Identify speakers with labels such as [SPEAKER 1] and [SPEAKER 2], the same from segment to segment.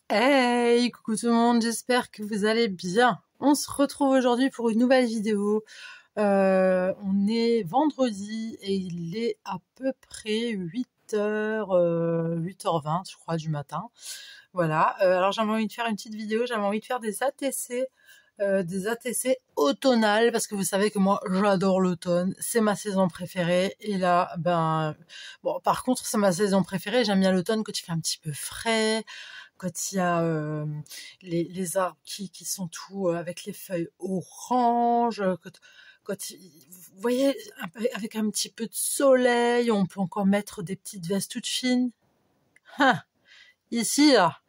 [SPEAKER 1] Hey, coucou tout le monde, j'espère que vous allez bien. On se retrouve aujourd'hui pour une nouvelle vidéo. On est vendredi et il est à peu près 8h, 8h20 je crois du matin. Voilà, alors j'avais envie de faire une petite vidéo, j'avais envie de faire des ATC automnales parce que vous savez que moi j'adore l'automne, c'est ma saison préférée et là bon par contre c'est ma saison préférée, j'aime bien l'automne quand il fait un petit peu frais, quand il y a les arbres qui sont tout avec les feuilles oranges, vous voyez avec un petit peu de soleil, on peut encore mettre des petites vestes toutes fines. Hein, ici là,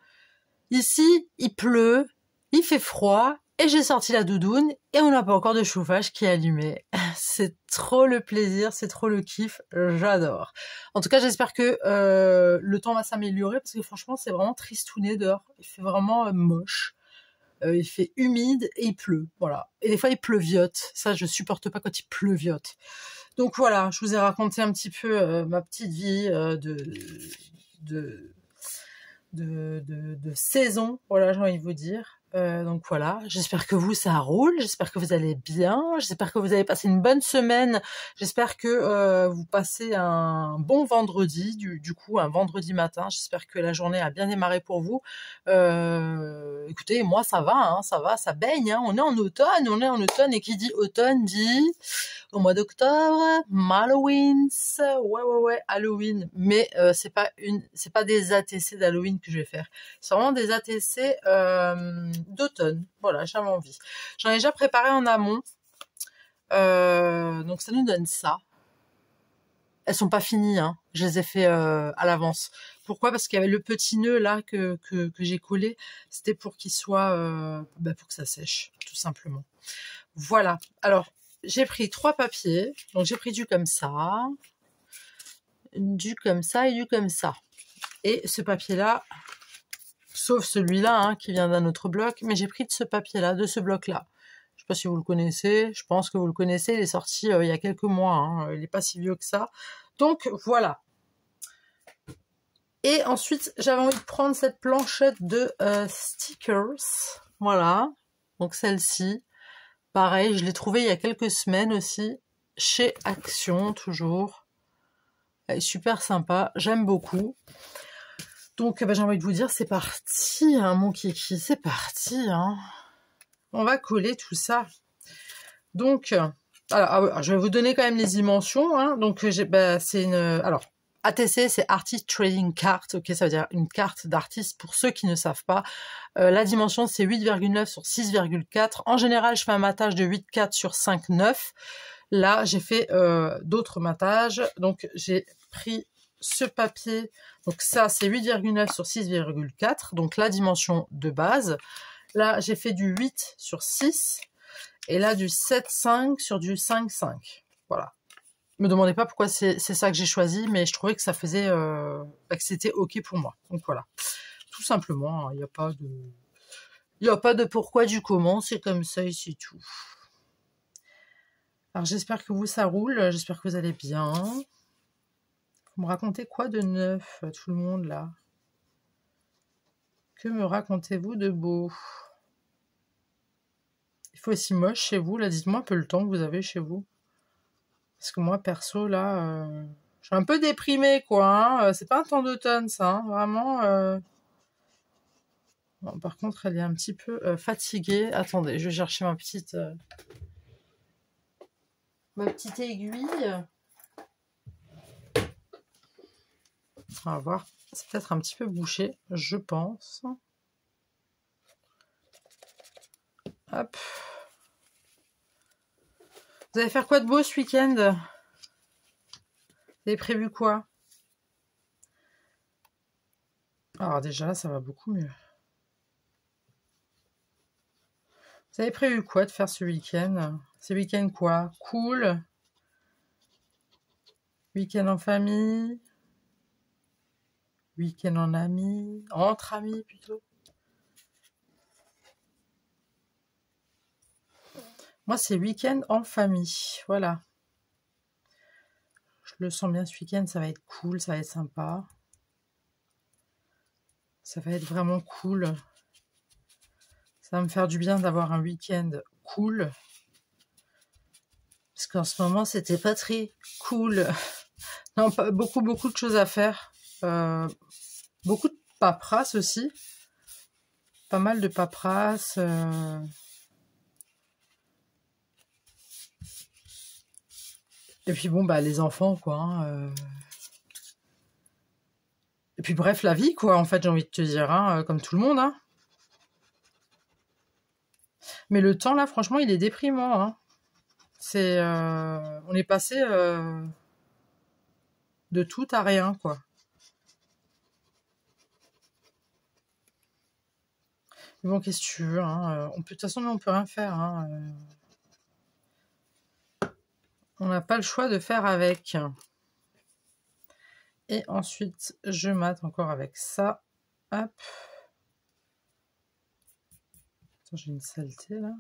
[SPEAKER 1] ici il pleut, il fait froid et j'ai sorti la doudoune et on n'a pas encore de chauffage qui est allumé. C'est trop le plaisir, c'est trop le kiff, j'adore. En tout cas, j'espère que le temps va s'améliorer parce que franchement, c'est vraiment tristouné dehors. Il fait vraiment moche. Il fait humide et il pleut, voilà. Et des fois, il pleuviote. Ça, je supporte pas quand il pleuviote. Donc voilà, je vous ai raconté un petit peu ma petite vie de, de saison, voilà, j'ai envie de vous dire. Donc voilà, j'espère que vous, ça roule, j'espère que vous allez bien, j'espère que vous avez passé une bonne semaine, j'espère que vous passez un bon vendredi, du coup un vendredi matin, j'espère que la journée a bien démarré pour vous. Écoutez, moi ça va, hein, ça va, ça baigne, hein, on est en automne, et qui dit automne dit au mois d'octobre, Halloween, ouais, Halloween, mais c'est pas des ATC d'Halloween que je vais faire, c'est vraiment des ATC d'automne, voilà, j'avais envie. J'en ai déjà préparé en amont, donc ça nous donne ça. Elles sont pas finies, hein. Je les ai fait à l'avance. Pourquoi? Parce qu'il y avait le petit nœud là que j'ai collé, c'était pour qu'il soit, pour que ça sèche, tout simplement. Voilà, alors j'ai pris 3 papiers, donc j'ai pris du comme ça et du comme ça. Et ce papier-là, sauf celui-là hein, qui vient d'un autre bloc, mais j'ai pris de ce papier-là, de ce bloc-là. Je sais pas si vous le connaissez, je pense que vous le connaissez, il est sorti il y a quelques mois, hein, il n'est pas si vieux que ça. Donc voilà. Et ensuite, j'avais envie de prendre cette planchette de stickers, voilà, donc celle-ci. Pareil, je l'ai trouvée il y a quelques semaines aussi, chez Action, toujours. Elle est super sympa, j'aime beaucoup. Donc, j'ai envie de vous dire, c'est parti, hein, mon kiki, c'est parti. Hein. On va coller tout ça. Donc, alors, je vais vous donner quand même les dimensions. Hein. Donc, c'est une... Alors, ATC, c'est Artist Trading Card, ok, ça veut dire une carte d'artiste pour ceux qui ne savent pas. La dimension, c'est 8,9 sur 6,4. En général, je fais un matage de 8,4 sur 5,9. Là, j'ai fait d'autres matages. Donc, j'ai pris ce papier. Donc, ça, c'est 8,9 sur 6,4. Donc, la dimension de base. Là, j'ai fait du 8 sur 6. Et là, du 7,5 sur du 5,5. Voilà. Me demandez pas pourquoi c'est ça que j'ai choisi, mais je trouvais que ça faisait que c'était ok pour moi. Donc voilà, tout simplement, il n'y a pas de pourquoi du comment, c'est comme ça et c'est tout. Alors j'espère que vous ça roule, j'espère que vous allez bien. Vous me racontez quoi de neuf, tout le monde là? Que me racontez-vous de beau? Il faut aussi moche chez vous là, dites-moi un peu le temps que vous avez chez vous. Parce que moi, perso, là, je suis un peu déprimée, quoi. Hein. C'est pas un temps d'automne, ça. Hein. Vraiment. Bon, par contre, elle est un petit peu fatiguée. Attendez, je vais chercher ma petite aiguille. On va voir. C'est peut-être un petit peu bouché, je pense. Hop. Vous allez faire quoi de beau ce week-end? Vous avez prévu quoi? Alors déjà, ça va beaucoup mieux. Vous avez prévu quoi de faire ce week-end? Ce week-end quoi? Cool? Week-end en famille? Week-end en amis? Entre amis plutôt? Moi, c'est week-end en famille. Voilà. Je le sens bien ce week-end, ça va être cool, ça va être sympa. Ça va être vraiment cool. Ça va me faire du bien d'avoir un week-end cool. Parce qu'en ce moment, c'était pas très cool. Non, pas, beaucoup de choses à faire. Beaucoup de paperasse aussi. Pas mal de paperasse. Et puis bon, bah les enfants, quoi. Hein, Et puis bref, la vie, quoi, en fait, j'ai envie de te dire, hein, comme tout le monde. Hein. Mais le temps, là, franchement, il est déprimant. Hein. On est passé de tout à rien, quoi. Mais bon, qu'est-ce que tu veux, hein, de toute façon, nous, on peut rien faire. Hein, on n'a pas le choix de faire avec. Et ensuite, je mate encore avec ça. Hop. Attends, j'ai une saleté, là.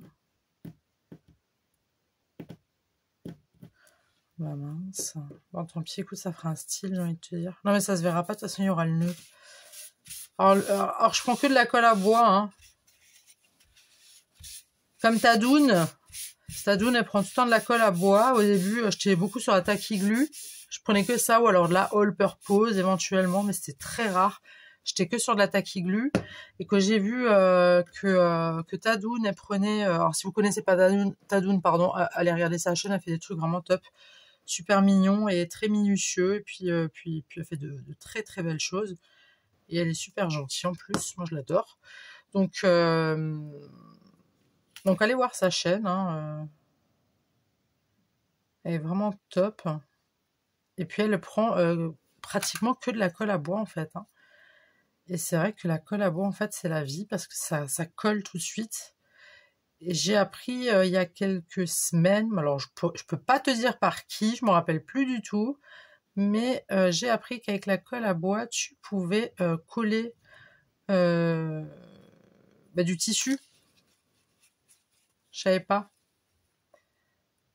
[SPEAKER 1] Bah mince. Bon, tant pis, écoute, ça fera un style, j'ai envie de te dire. Non, mais ça se verra pas, de toute façon, il y aura le nœud. Alors, je prends que de la colle à bois, hein. Comme Tadoun. Tadoun, elle prend tout le temps de la colle à bois. Au début, j'étais beaucoup sur la tacky glue. Je prenais que ça, ou alors de la all purpose, éventuellement, mais c'était très rare. J'étais que sur de la tacky glue. Et que j'ai vu que Tadoun, elle prenait... alors, si vous connaissez pas Tadoun, pardon, allez regarder sa chaîne, elle fait des trucs vraiment top. Super mignon et très minutieux. Et puis elle fait de très très belles choses. Et elle est super gentille en plus. Moi, je l'adore. Donc allez voir sa chaîne. Hein, elle est vraiment top. Et puis elle prend pratiquement que de la colle à bois en fait. Hein. Et c'est vrai que la colle à bois en fait c'est la vie parce que ça colle tout de suite. Et j'ai appris il y a quelques semaines, alors je peux pas te dire par qui, je me rappelle plus du tout, mais j'ai appris qu'avec la colle à bois tu pouvais coller du tissu. Je savais pas.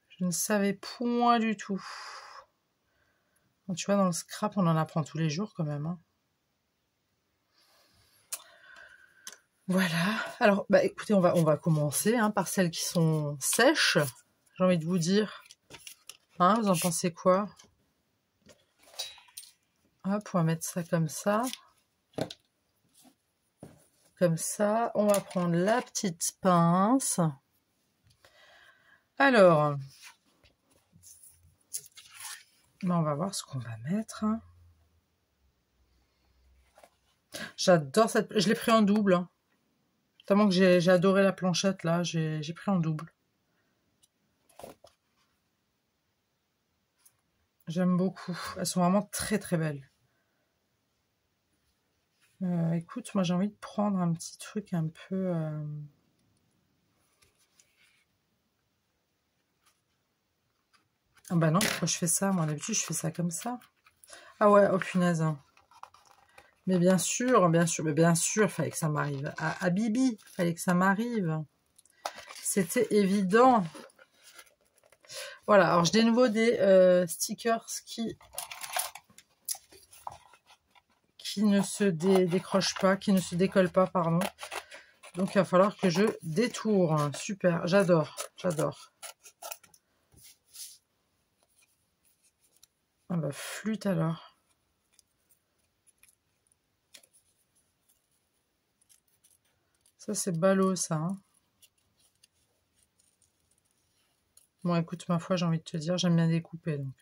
[SPEAKER 1] Je ne savais point du tout. Donc, tu vois, dans le scrap, on en apprend tous les jours quand même. Hein. Voilà. Alors, bah écoutez, on va commencer hein, par celles qui sont sèches. J'ai envie de vous dire. Hein, vous en pensez quoi? Hop, on va mettre ça comme ça. Comme ça. On va prendre la petite pince. Alors, on va voir ce qu'on va mettre. J'adore cette... Je l'ai pris en double. Hein. Tellement que j'ai adoré la planchette, là. J'ai pris en double. J'aime beaucoup. Elles sont vraiment très, très belles. Écoute, moi, j'ai envie de prendre un petit truc un peu... Ah bah non, pourquoi je fais ça? Moi, d'habitude, je fais ça comme ça. Ah ouais, oh punaise. Mais bien sûr, fallait que ça m'arrive. À Bibi, fallait que ça m'arrive. C'était évident. Voilà, alors j'ai de nouveau des stickers qui ne se décrochent pas, qui ne se décollent pas, pardon. Donc il va falloir que je détourne. Super, j'adore, j'adore. Ah bah flûte alors. Ça c'est ballot ça. Hein. Bon écoute, ma foi, j'ai envie de te dire, j'aime bien découper donc.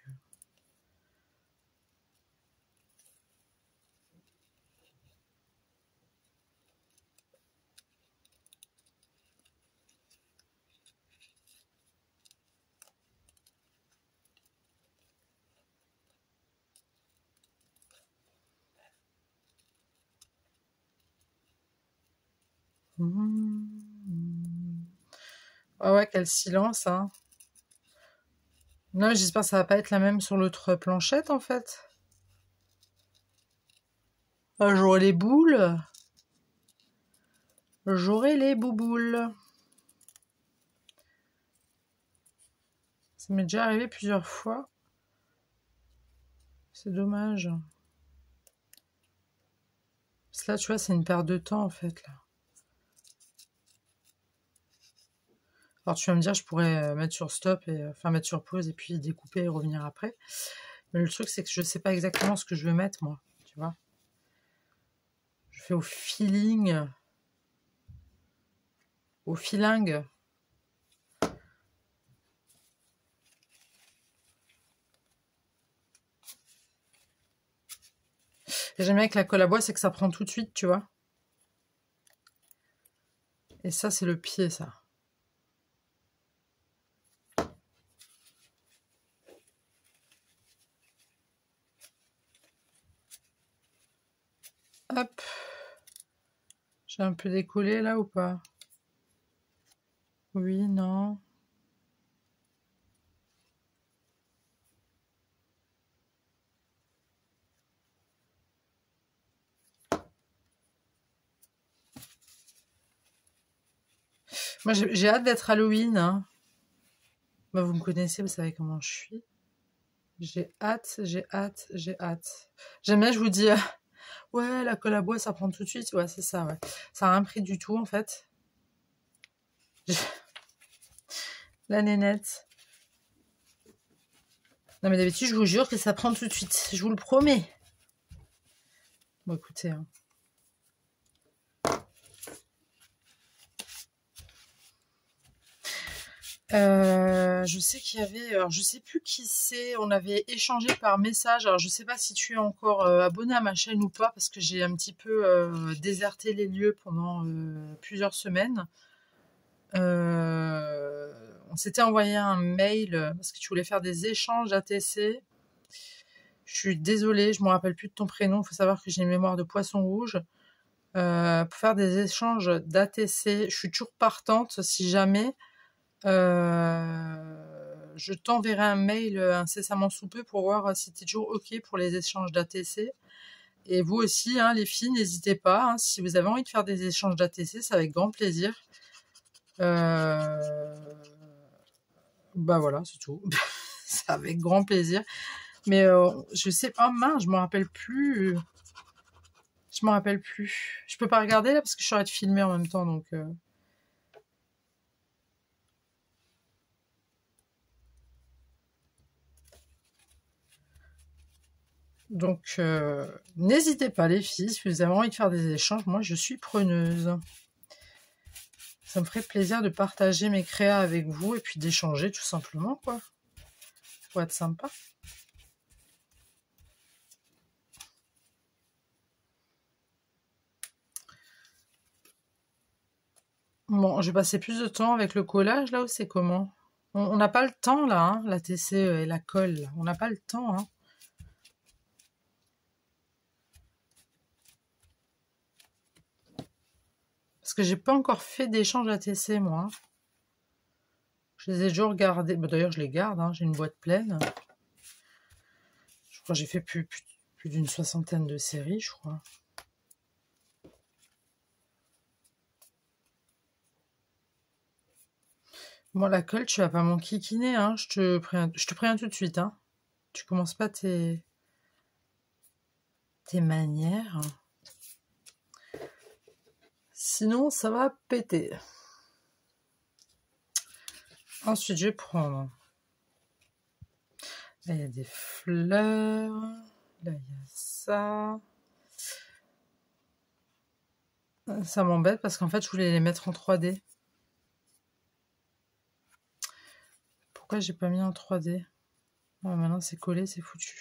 [SPEAKER 1] Ah ouais, quel silence, hein. Non, j'espère que ça va pas être la même sur l'autre planchette, en fait. Ah, j'aurai les boules. J'aurai les bouboules. Ça m'est déjà arrivé plusieurs fois. C'est dommage. que là, tu vois, c'est une perte de temps, en fait, là. Alors, tu vas me dire, je pourrais mettre sur stop, et enfin, mettre sur pause, et puis découper et revenir après. Mais le truc, c'est que je sais pas exactement ce que je veux mettre, moi, tu vois. Je fais au feeling, au feeling. Et j'aime bien avec la colle à bois, c'est que ça prend tout de suite, tu vois. Et ça, c'est le pied, ça. Hop. J'ai un peu décollé, là, ou pas? Oui, non. Moi, j'ai hâte d'être Halloween, hein. Bah, vous me connaissez, vous savez comment je suis. J'ai hâte, j'ai hâte, j'ai hâte. J'aime bien, je vous dis, ouais, la colle à bois, ça prend tout de suite. Ouais, c'est ça, ouais. Ça n'a rien pris du tout, en fait. La nénette. Non, mais d'habitude, je vous jure que ça prend tout de suite. Je vous le promets. Bon, écoutez, hein. Je sais qu'il y avait, alors je sais plus qui c'est, on avait échangé par message, alors je sais pas si tu es encore abonné à ma chaîne ou pas, parce que j'ai un petit peu déserté les lieux pendant plusieurs semaines. On s'était envoyé un mail, parce que tu voulais faire des échanges ATC. Je suis désolée, je me rappelle plus de ton prénom, il faut savoir que j'ai une mémoire de poisson rouge. Pour faire des échanges d'ATC, je suis toujours partante si jamais. Je t'enverrai un mail incessamment sous peu pour voir si tu es toujours OK pour les échanges d'ATC. Et vous aussi, hein, les filles, n'hésitez pas. Hein, si vous avez envie de faire des échanges d'ATC, c'est avec grand plaisir. Bah voilà, c'est tout. C'est avec grand plaisir. Mais je sais pas, mince, je me rappelle plus. Je me rappelle plus. Je peux pas regarder là parce que je suis en train de filmer en même temps, donc. Donc, n'hésitez pas les filles, si vous avez envie de faire des échanges, moi je suis preneuse. Ça me ferait plaisir de partager mes créas avec vous et puis d'échanger tout simplement, quoi. Pour être sympa. Bon, je vais passer plus de temps avec le collage là ou c'est comment? On n'a pas le temps là, hein, la TC et la colle. Là. On n'a pas le temps, hein. Parce que j'ai pas encore fait d'échange ATC, moi. Je les ai déjà regardés. Bah, d'ailleurs, je les garde, hein. J'ai une boîte pleine. Je crois que j'ai fait plus d'une 60aine de séries, je crois. Bon, la colle, tu vas pas m'enquiquiner, hein. Je te préviens tout de suite, hein. Tu commences pas tes manières. Sinon, ça va péter. Ensuite, je vais prendre. Là, il y a des fleurs. Là, il y a ça. Ça m'embête parce qu'en fait, je voulais les mettre en 3D. Pourquoi j'ai pas mis en 3D? Oh, maintenant, c'est collé, c'est foutu.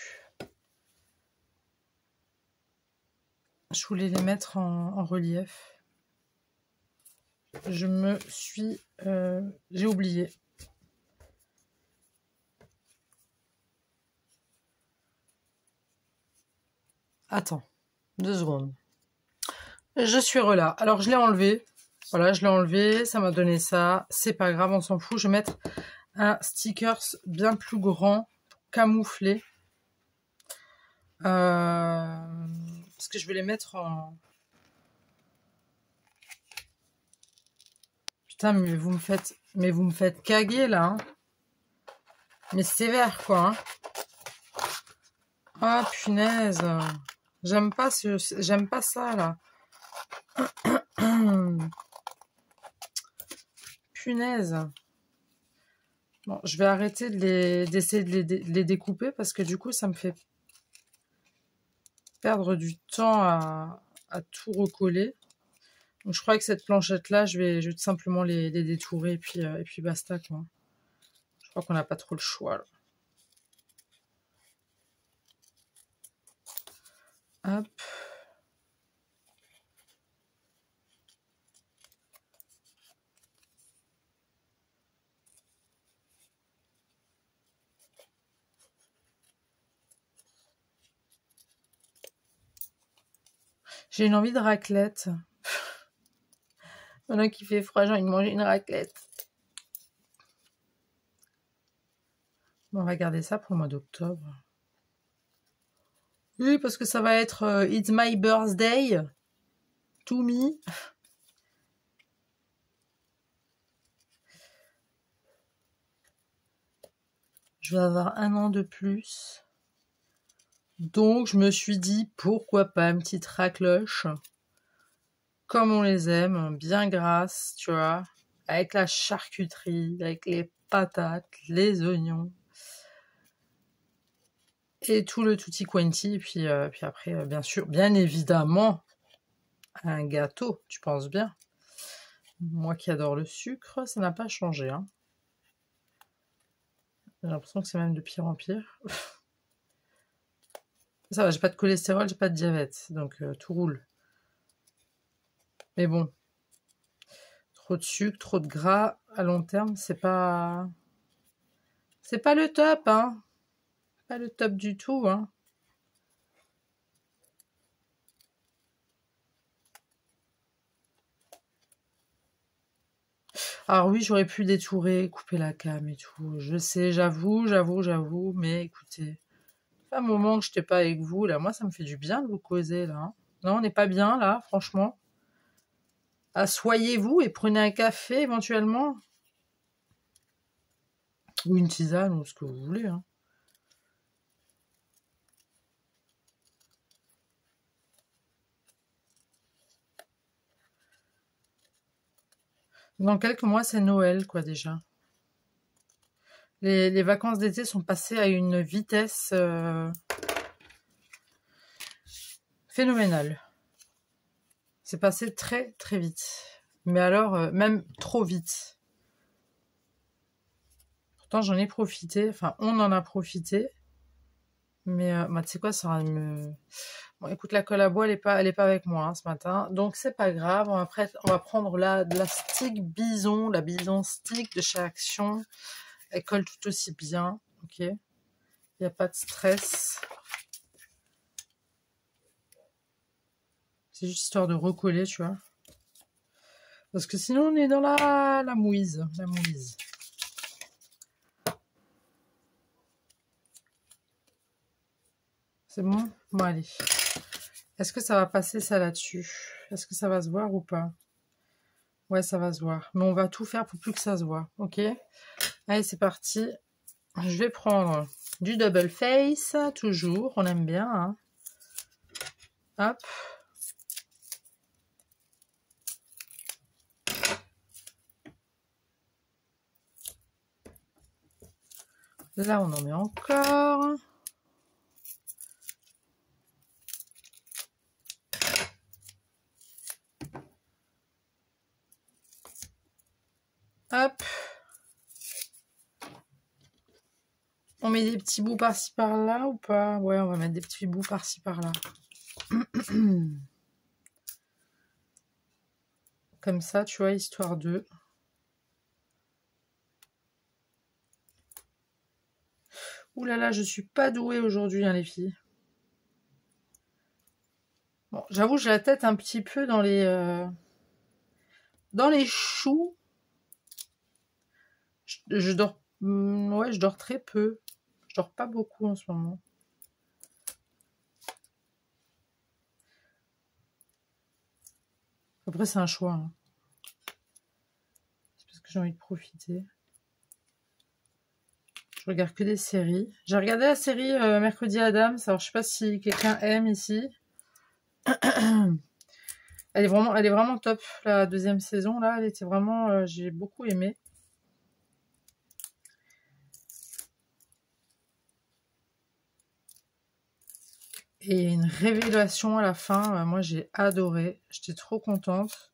[SPEAKER 1] Je voulais les mettre en relief. Je me suis... j'ai oublié. Attends, 2 secondes. Je suis relâ. Alors, je l'ai enlevé. Voilà, je l'ai enlevé. Ça m'a donné ça. C'est pas grave, on s'en fout. Je vais mettre un stickers bien plus grand, camouflé. Parce que je vais les mettre en... Putain, mais vous me faites caguer, là. Hein. Mais sévère, quoi. Hein. Ah, punaise. J'aime pas ça, là. Punaise. Bon, je vais arrêter d'essayer de les découper parce que du coup, ça me fait perdre du temps à tout recoller. Donc, je crois que cette planchette-là, je vais tout simplement les détourer et puis basta, quoi. Je crois qu'on n'a pas trop le choix, là. Hop. J'ai une envie de raclette. Maintenant qu'il fait froid, j'ai envie de manger une raclette. Bon, on va garder ça pour le mois d'octobre. Oui, parce que ça va être It's my birthday to me. Je vais avoir 1 an de plus. Donc, je me suis dit, pourquoi pas une petite racloche. Comme on les aime, bien grasse, tu vois. Avec la charcuterie, avec les patates, les oignons. Et tout le tutti quanti. Et puis après, bien sûr, bien évidemment, un gâteau, tu penses bien. Moi qui adore le sucre, ça n'a pas changé, hein. J'ai l'impression que c'est même de pire en pire. Ça va, j'ai pas de cholestérol, j'ai pas de diabète, donc tout roule. Mais bon, trop de sucre, trop de gras, à long terme, c'est pas le top, hein. Pas le top du tout, hein. Alors oui, j'aurais pu détourer, couper la cam et tout. Je sais, j'avoue, mais écoutez, ça fait un moment que je n'étais pas avec vous, là. Moi, ça me fait du bien de vous causer, là, hein. Non, on n'est pas bien, là, franchement. Assoyez-vous et prenez un café, éventuellement. Ou une tisane, ou ce que vous voulez, hein. Dans quelques mois, c'est Noël, quoi, déjà. Les vacances d'été sont passées à une vitesse phénoménale. C'est passé très, très vite. Mais alors, même trop vite. Pourtant, j'en ai profité. Enfin, on en a profité. Mais bah, tu sais quoi, ça va me... Bon, écoute, la colle à bois, elle est pas avec moi, hein, ce matin. Donc, c'est pas grave. On va prendre de la stick bison, la bison stick de chez Action. Elle colle tout aussi bien. Ok. Il n'y a pas de stress. C'est juste histoire de recoller, tu vois. Parce que sinon, on est dans la mouise. La mouise. C'est bon? Bon, allez. Est-ce que ça va passer, ça, là-dessus? Est-ce que ça va se voir ou pas? Ouais, ça va se voir. Mais on va tout faire pour plus que ça se voit. Ok? Allez, c'est parti. Je vais prendre du double face, toujours. On aime bien, hein. Hop. Là, on en met encore. Hop. On met des petits bouts par-ci par-là ou pas? Ouais, on va mettre des petits bouts par-ci par-là. Comme ça, tu vois, histoire de... Ouh là là, je suis pas douée aujourd'hui, hein, les filles. Bon, j'avoue, j'ai la tête un petit peu dans les choux. Je dors... ouais, je dors très peu. Je dors pas beaucoup en ce moment. Après, c'est un choix, hein. C'est parce que j'ai envie de profiter. Je regarde que des séries. J'ai regardé la série Mercredi Addams. Alors, je sais pas si quelqu'un aime ici. Elle est vraiment top. La deuxième saison, là, elle était vraiment... j'ai beaucoup aimé. Et une révélation à la fin. Moi, j'ai adoré. J'étais trop contente.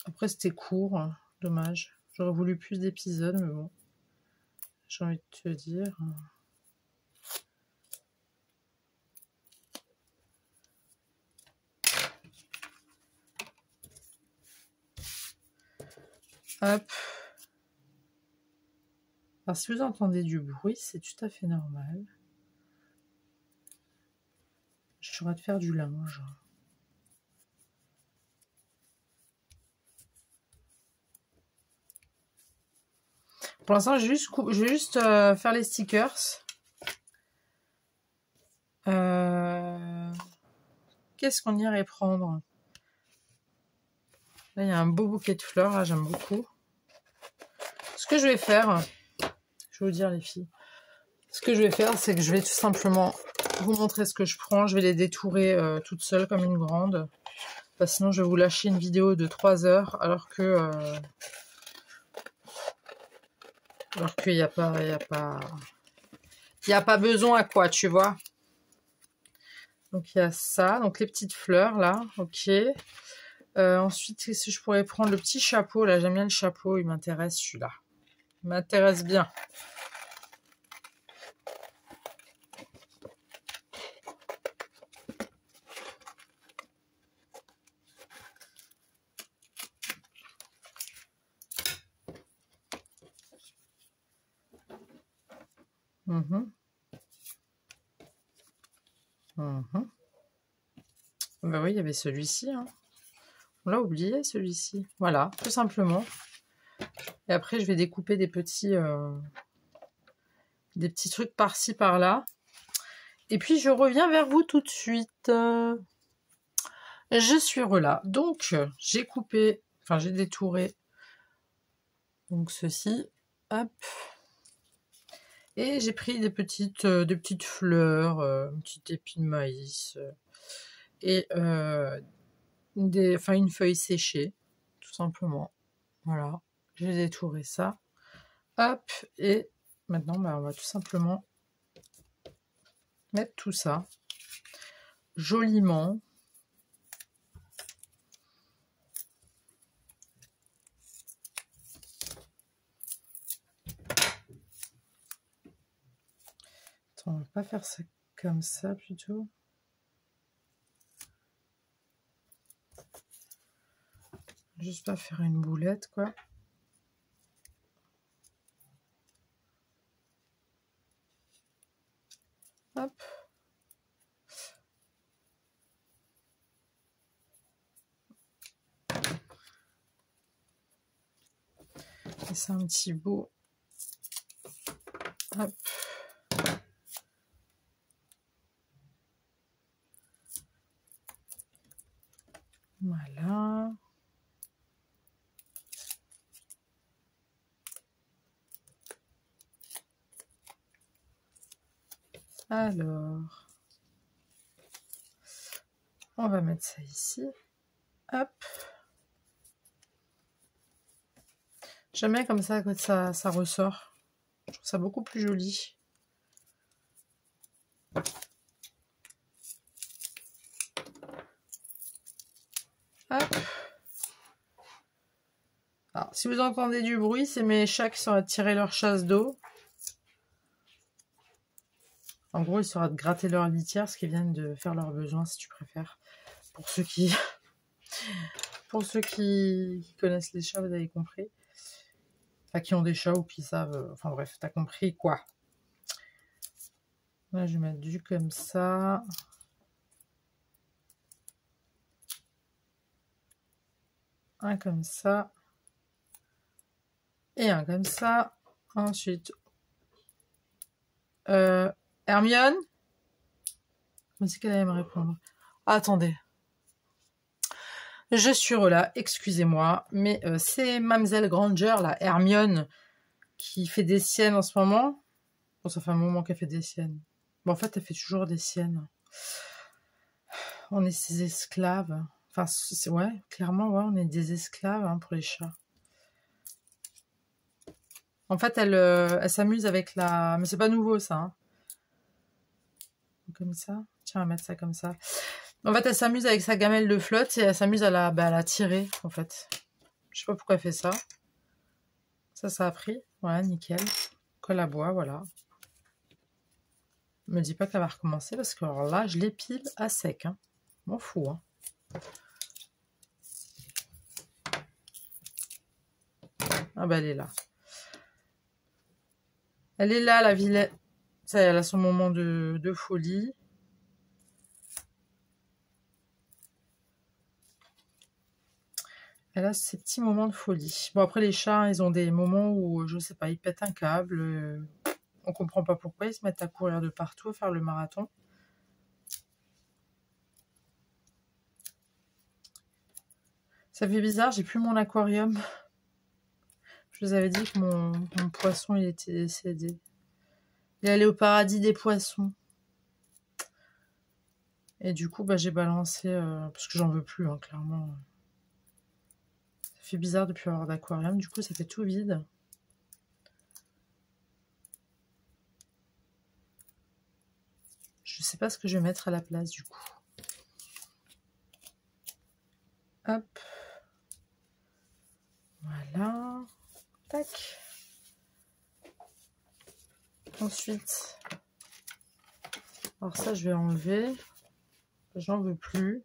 [SPEAKER 1] Après, c'était court. Dommage. J'aurais voulu plus d'épisodes, mais bon. J'ai envie de te dire... Hop. Alors, si vous entendez du bruit, c'est tout à fait normal. Je suis en train de faire du linge. Pour l'instant, je vais juste faire les stickers. Qu'est-ce qu'on irait prendre? Là, il y a un beau bouquet de fleurs. Là, j'aime beaucoup. Ce que je vais faire, je vais vous dire les filles, ce que je vais faire, c'est que je vais tout simplement vous montrer ce que je prends. Je vais les détourer toute seule comme une grande. Parce que sinon, je vais vous lâcher une vidéo de 3 heures alors que... alors qu'il n'y a pas besoin à quoi, tu vois. Donc, il y a ça. Donc, les petites fleurs, là. Ok. Ensuite, si je pourrais prendre le petit chapeau, là, j'aime bien le chapeau. Il m'intéresse, celui-là. Il m'intéresse bien. Bah oui, il y avait celui-ci. Hein. On l'a oublié, celui-ci. Voilà, tout simplement. Et après, je vais découper des petits trucs par-ci, par-là. Et puis, je reviens vers vous tout de suite. Je suis là. Donc, j'ai coupé, enfin, j'ai détouré. Donc, ceci. Hop. Et j'ai pris des petites fleurs, une petite épine de maïs. Et une feuille séchée, tout simplement. Voilà, j'ai détouré ça. Hop, et maintenant, on va tout simplement mettre tout ça joliment. Attends, on va pas faire ça comme ça plutôt. Juste pas faire une boulette, quoi. Hop. Et c'est un petit bout. Hop. Voilà. Alors, on va mettre ça ici. Hop. J'aime bien comme ça, quand ça ressort. Je trouve ça beaucoup plus joli. Hop. Alors, si vous entendez du bruit, c'est mes chats qui sont à tirer leur chasse d'eau. En gros, ils sont à gratter leur litière, ce qu'ils viennent de faire leurs besoins, si tu préfères. Pour ceux qui connaissent les chats, vous avez compris. Enfin, qui ont des chats ou qui savent... Enfin bref, t'as compris quoi. Là, je vais mettre du comme ça. Un comme ça. Et un comme ça. Ensuite... Hermione? Comment c'est qu'elle allait me répondre? Ah, attendez. Je suis là, excusez-moi, mais c'est Mademoiselle Granger, la Hermione, qui fait des siennes en ce moment. Bon, ça fait un moment qu'elle fait des siennes. Bon, en fait, elle fait toujours des siennes. On est ses esclaves. Enfin, ouais, clairement, ouais, on est des esclaves hein, pour les chats. En fait, elle s'amuse avec la... Mais c'est pas nouveau, ça. Hein. Comme ça. Tiens, on va mettre ça comme ça. En fait, elle s'amuse avec sa gamelle de flotte et elle s'amuse à la tirer, en fait. Je sais pas pourquoi elle fait ça. Ça a pris. Voilà, nickel. Colle à bois, voilà. Me dis pas qu'elle va recommencer parce que alors là, je l'épile à sec. Hein. M'en fous. Hein. Ah bah, elle est là. Elle est là, la vilaine. Ça, elle a son moment de folie. Elle a ses petits moments de folie. Bon, après, les chats, ils ont des moments où, je sais pas, ils pètent un câble. On comprend pas pourquoi. Ils se mettent à courir de partout, à faire le marathon. Ça fait bizarre, j'ai plus mon aquarium. Je vous avais dit que mon poisson, il était décédé. Il est allé au paradis des poissons. Et du coup, bah, j'ai balancé, parce que j'en veux plus, hein, clairement. Ça fait bizarre de plus avoir d'aquarium. Du coup, ça fait tout vide. Je sais pas ce que je vais mettre à la place, du coup. Hop. Voilà. Tac. Ensuite, alors ça, je vais enlever. J'en veux plus.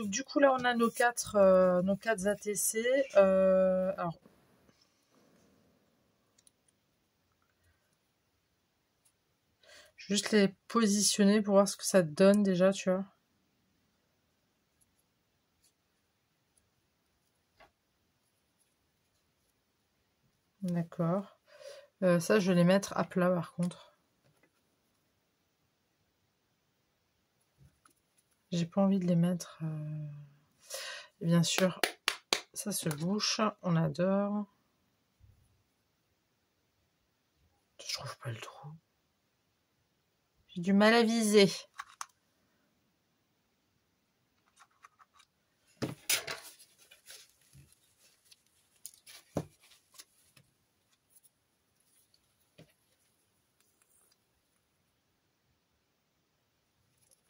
[SPEAKER 1] Du coup, là, on a nos quatre ATC. Alors, je vais juste les positionner pour voir ce que ça donne déjà, tu vois. D'accord. Ça, je vais les mettre à plat, par contre. J'ai pas envie de les mettre... Et bien sûr, ça se bouche. On adore. Je trouve pas le trou. J'ai du mal à viser.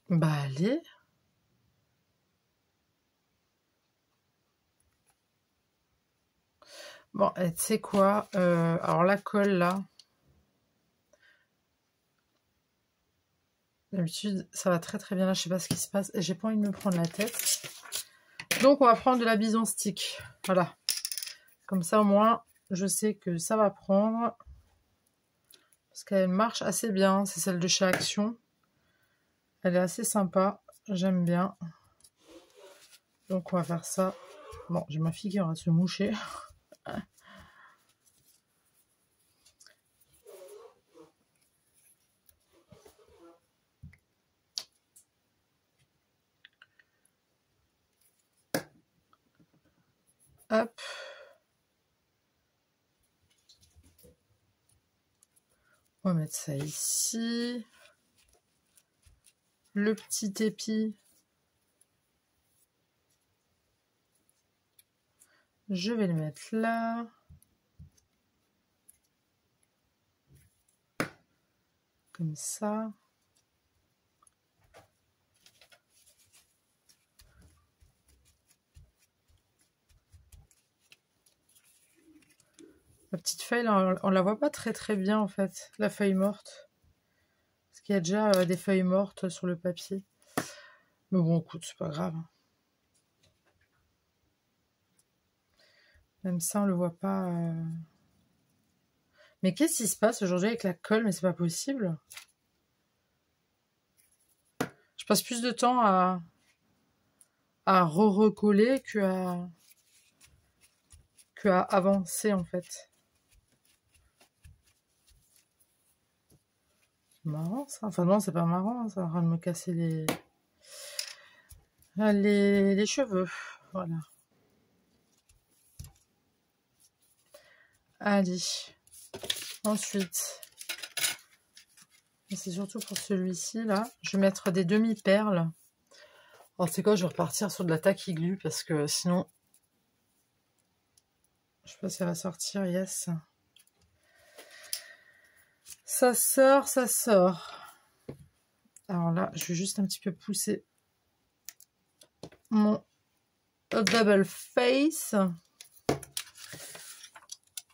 [SPEAKER 1] Bah, allez. Bon, tu sais quoi, alors la colle, là... D'habitude, ça va très très bien. Là, je sais pas ce qui se passe. J'ai pas envie de me prendre la tête. Donc, on va prendre de la bison stick. Voilà. Comme ça, au moins, je sais que ça va prendre. Parce qu'elle marche assez bien. C'est celle de chez Action. Elle est assez sympa. J'aime bien. Donc, on va faire ça. Bon, j'ai ma fille qui va se moucher. Hop. On va mettre ça ici. Le petit épi. Je vais le mettre là. Comme ça. La petite feuille, là, on la voit pas très très bien en fait, la feuille morte. Parce qu'il y a déjà des feuilles mortes sur le papier. Mais bon, écoute, c'est pas grave. Même ça, on le voit pas. Mais qu'est-ce qui se passe aujourd'hui avec la colle? Mais c'est pas possible. Je passe plus de temps à re-recoller que à avancer en fait. C'est marrant ça. Enfin non, c'est pas marrant. Ça va en train de me casser les cheveux. Voilà. Allez. Ensuite, Et c'est surtout pour celui-ci, là. Je vais mettre des demi-perles. Alors, tu sais quoi, je vais repartir sur de la tacky glue parce que sinon... Je sais pas si elle va sortir, yes. Ça sort, ça sort. Alors là, je vais juste un petit peu pousser mon double face.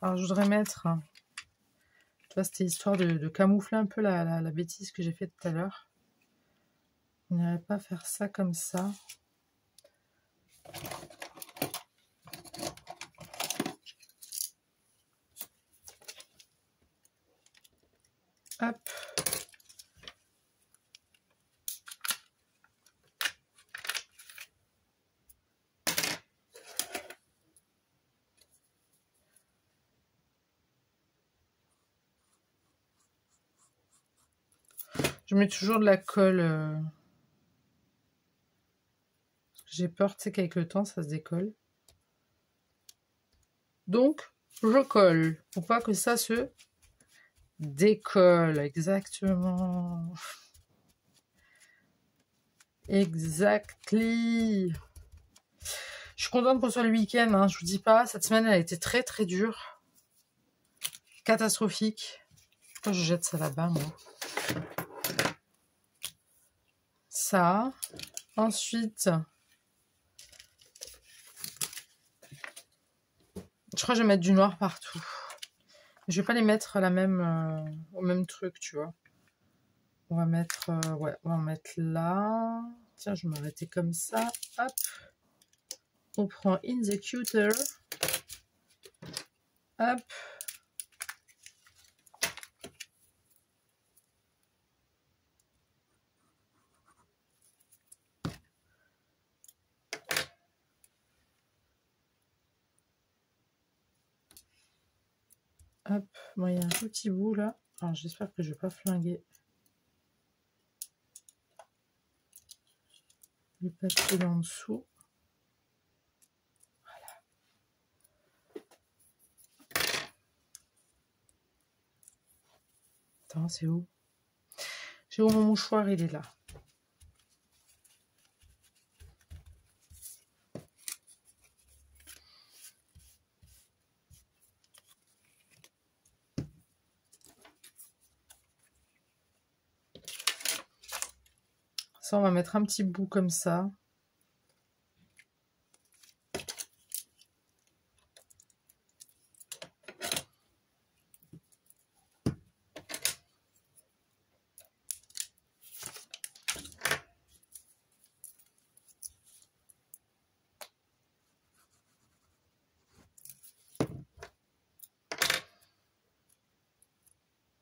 [SPEAKER 1] Alors, je voudrais mettre... Tu vois, c'était histoire de camoufler un peu la bêtise que j'ai faite tout à l'heure. On n'irait pas faire ça comme ça. Hop. Je mets toujours de la colle. J'ai peur, tu sais, qu'avec le temps, ça se décolle. Donc, je colle pour pas que ça se décolle. Exactement. Exactly. Je suis contente qu'on soit le week-end. Hein, je vous dis pas, cette semaine, elle a été très très dure. Catastrophique. Pourquoi je jette ça là-bas, moi? Ça. Ensuite... Je crois que je vais mettre du noir partout. Je vais pas les mettre au même truc, tu vois. On va mettre, ouais, on va en mettre là. Tiens, je vais m'arrêter comme ça. Hop. On prend In the Cuter. Hop. Hop. Bon, il y a un tout petit bout là. Alors, j'espère que je vais pas flinguer le papier en dessous. Voilà. Attends, c'est où? J'ai où mon mouchoir? Il est là. Ça, on va mettre un petit bout comme ça.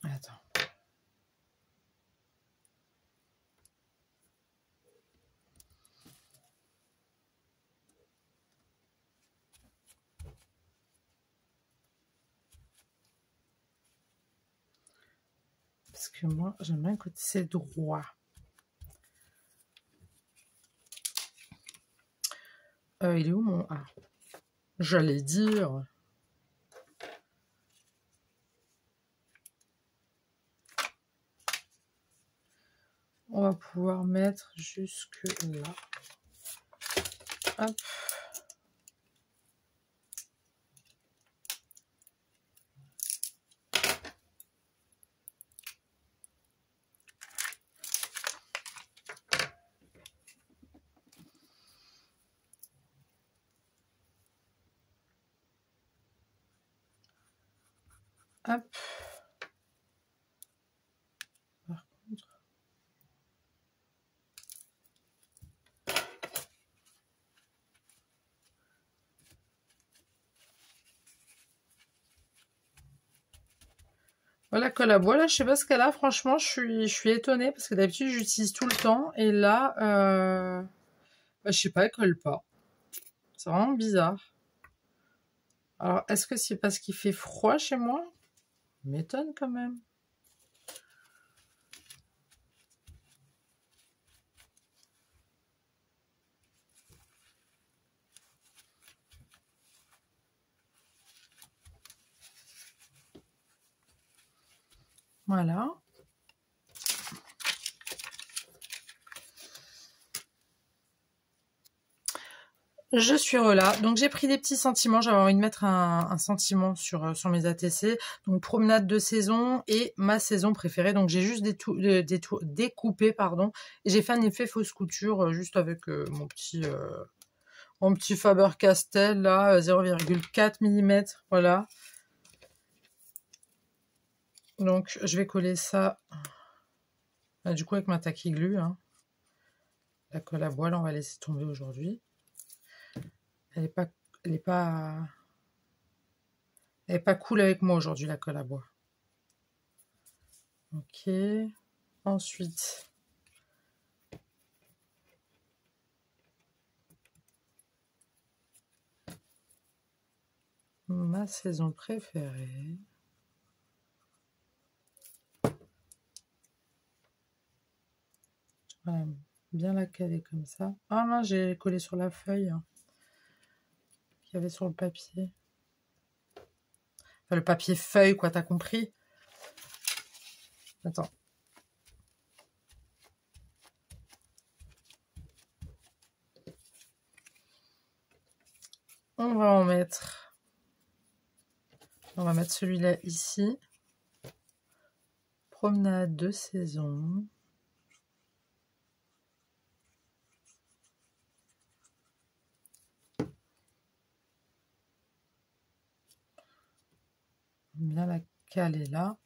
[SPEAKER 1] Attends. Parce que moi, j'aime bien que c'est droit. Il est où mon... Ah, j'allais dire... On va pouvoir mettre jusque là. Hop. Hop. Par contre. Voilà, colle à bois, là, je sais pas ce qu'elle a. Franchement, je suis étonnée parce que d'habitude, j'utilise tout le temps. Et là, bah, je sais pas, elle colle pas. C'est vraiment bizarre. Alors, est-ce que c'est parce qu'il fait froid chez moi? M'étonne quand même. Voilà. Je suis relâ. Donc j'ai pris des petits sentiments. J'avais envie de mettre un sentiment sur mes ATC. Donc promenade de saison et ma saison préférée. Donc j'ai juste découpé, pardon. Et j'ai fait un effet fausse couture juste avec mon petit Faber-Castell là, 0,4 mm. Voilà. Donc je vais coller ça. Du coup avec ma tacky glue. Hein. La colle à voile, on va laisser tomber aujourd'hui. Elle est pas cool avec moi aujourd'hui, la colle à bois. Ok. Ensuite, ma saison préférée. Voilà, bien la caler comme ça. Ah non, j'ai collé sur la feuille qu'il y avait sur le papier. Enfin, le papier feuille, quoi, t'as compris? Attends. On va en mettre. On va mettre celui-là ici. Promenade de saison. Bien la caler là.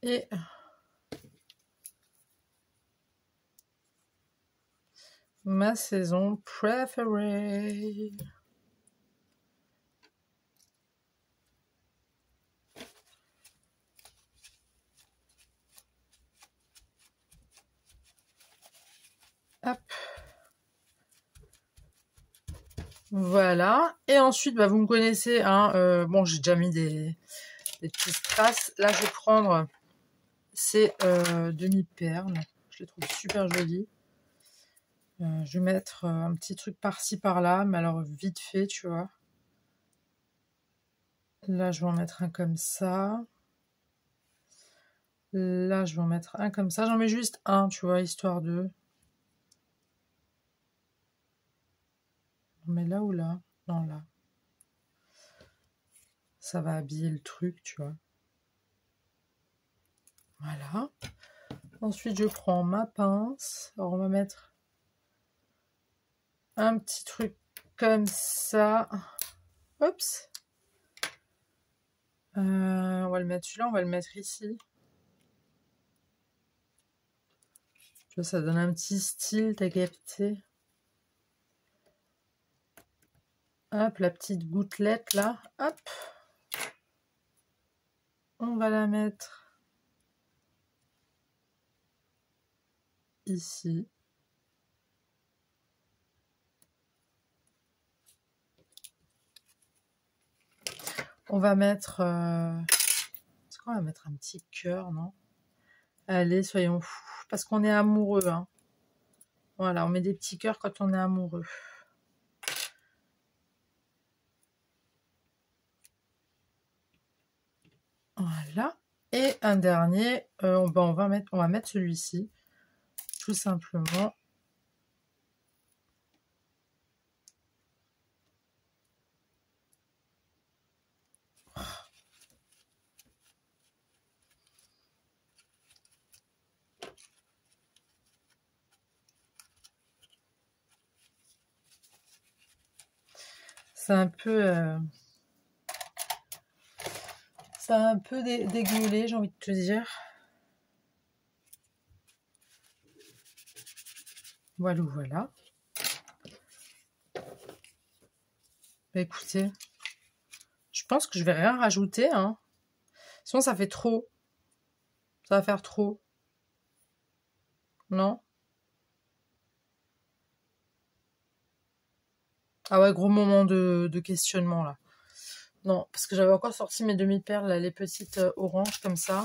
[SPEAKER 1] Et ma saison préférée. Hop. Voilà. Et ensuite, bah, vous me connaissez. Hein, bon, j'ai déjà mis des petites strass. Là, je vais prendre ces demi-perles. Je les trouve super jolies. Je vais mettre un petit truc par-ci, par-là. Mais alors, vite fait, tu vois. Là, je vais en mettre un comme ça. Là, je vais en mettre un comme ça. J'en mets juste un, tu vois, histoire de... On met là ou là? Non, là. Ça va habiller le truc, tu vois. Voilà. Ensuite, je prends ma pince. Alors, on va mettre un petit truc comme ça. Oups. On va le mettre celui-là, on va le mettre ici. Tu vois, ça donne un petit style, t'as capté. Hop, la petite gouttelette là. Hop. On va la mettre ici. On va mettre... Est-ce qu'on va mettre un petit cœur, non? Allez, soyons fous. Parce qu'on est amoureux. Hein. Voilà, on met des petits cœurs quand on est amoureux. Voilà. Et un dernier, on va mettre celui-ci. Tout simplement. C'est un peu dégueulé, j'ai envie de te dire. Voilà, voilà. Bah, écoutez, je pense que je vais rien rajouter. Hein. Sinon, ça fait trop. Ça va faire trop. Non? Ah ouais, gros moment de questionnement, là. Non, parce que j'avais encore sorti mes demi-perles, là, les petites oranges, comme ça.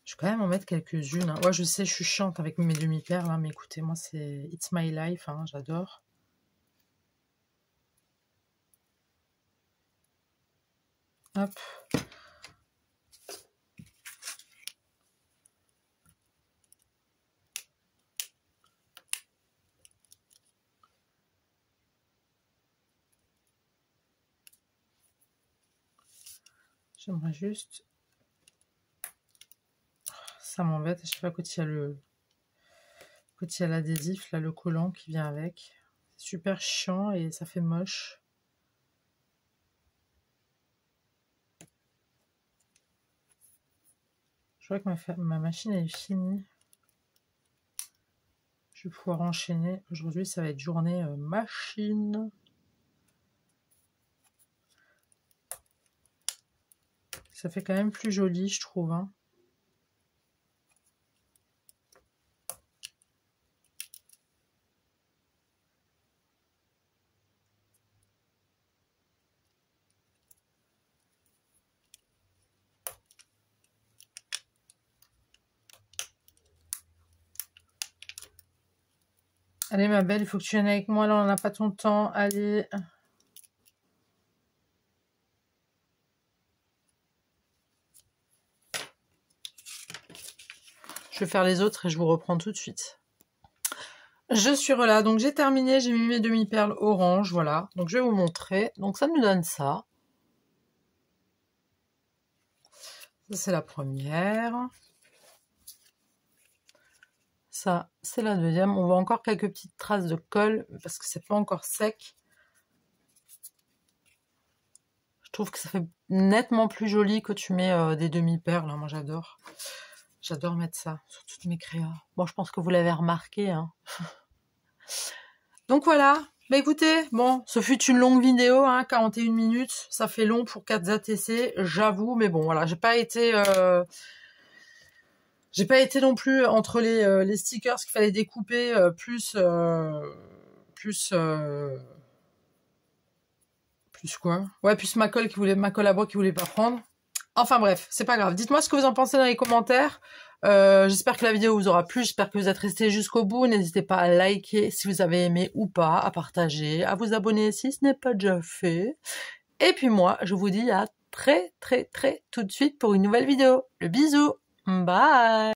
[SPEAKER 1] Je vais quand même en mettre quelques-unes. Hein. Ouais, je sais, je suis chiante avec mes demi-perles, hein, mais écoutez, moi, c'est It's my life, hein, j'adore. Hop. J'aimerais juste... Ça m'embête à chaque fois quand il y a l'adhésif, là, le collant qui vient avec. C'est super chiant et ça fait moche. Je vois que ma machine est finie. Je vais pouvoir enchaîner. Aujourd'hui, ça va être journée machine. Ça fait quand même plus joli, je trouve. Hein. Allez ma belle, il faut que tu viennes avec moi, là on n'a pas ton temps, allez. Je vais faire les autres et je vous reprends tout de suite. Je suis là, donc j'ai terminé, j'ai mis mes demi-perles orange, voilà. Donc je vais vous montrer, donc ça nous donne ça. Ça c'est la première. Ça, c'est la deuxième. On voit encore quelques petites traces de colle parce que c'est pas encore sec. Je trouve que ça fait nettement plus joli que tu mets des demi-perles. Hein. Moi, j'adore. J'adore mettre ça sur toutes mes créas. Bon, je pense que vous l'avez remarqué. Hein. Donc voilà. Bah écoutez, bon, ce fut une longue vidéo, hein, 41 minutes. Ça fait long pour 4 ATC, j'avoue. Mais bon, voilà, j'ai pas été non plus entre les stickers qu'il fallait découper, plus quoi? Ouais, plus ma colle à bois qui voulait pas prendre. Enfin bref, c'est pas grave. Dites-moi ce que vous en pensez dans les commentaires. J'espère que la vidéo vous aura plu. J'espère que vous êtes restés jusqu'au bout. N'hésitez pas à liker si vous avez aimé ou pas, à partager, à vous abonner si ce n'est pas déjà fait. Et puis moi, je vous dis à très tout de suite pour une nouvelle vidéo. Le bisou. Bye.